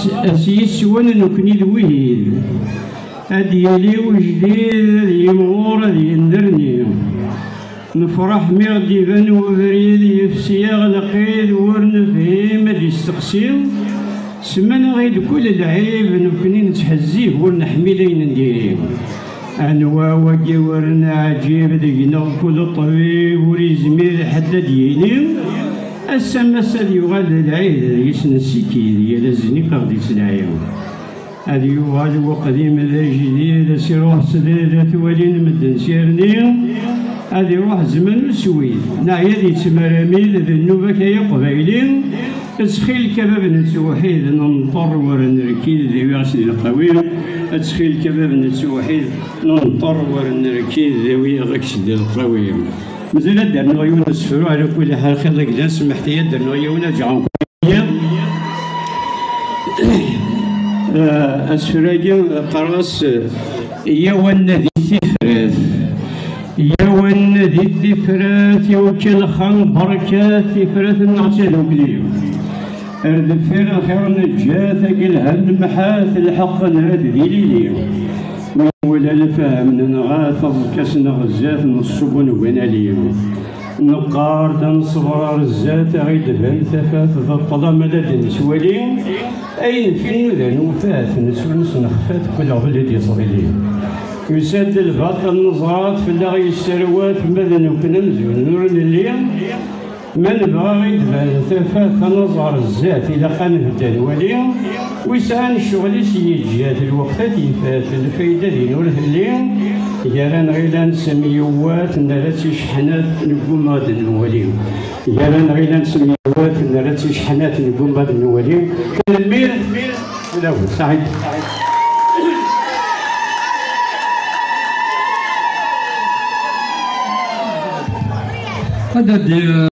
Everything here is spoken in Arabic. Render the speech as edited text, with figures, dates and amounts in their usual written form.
أسيس ونكني ذويل أديالي وجديد يمغور ذي يندرني نفرح ميردي بن وبريد يفسي أغلقيد ورنفهم ذي يستقسيم سمنا غيد كل العيب نكني نتحزيه ونحمي لين نديريه أنوا وجي ورنا عجيب دينا كل طبيب وريزمير حتى ديني السماس يغال العيد يسن السكيد يلزني قرد يسنعيو هذا يغال وقديم ذا جديد سيروح سديدة ولين مدن سيرني هذا يروح زمن السويد نعيا ذي تمراميل ذي النوبة كي قبيلين تسخيل كباب نتوحيد ننطر ورنركيد ذي يغسل القويم تسخيل كباب نتوحيد ننطر ورنركيد ذي يغسل القويم مازال درنا عيون نسفروا على كل حال خير لك سمحت لي درنا عيون جاهم اسفراجي قراص يوان ذي الثفرات يوان ذي الثفرات يوكل خان بركات ثفرات النعتاد وكليو ارد فير خير نجات قلها المحاث الحق نرد ذي ليلي ولا الفهم نغاث كسنا غزات نصبون وناليم نقار تنصبر الزات غيد بان ثفات ذا الطلام لدى نسوالين أين فين ذا نوفات نسونس نخفات كل غلد يصغيلي يساد الباطل نزرات في اللغي السروات ماذا نكنا نزول نور الليل من بغى يدبر ثفات نظر الزات إلى خان هدى الولي ويسعى الشغل سيجيات الوقتات يفات الفايدة دي نور الليل يران غيلان سميوات نراتي شحنات نقوم غاد نولي يران غيلان سميوات نراتي شحنات نقوم غاد نولي كان المير لا سعيد هذا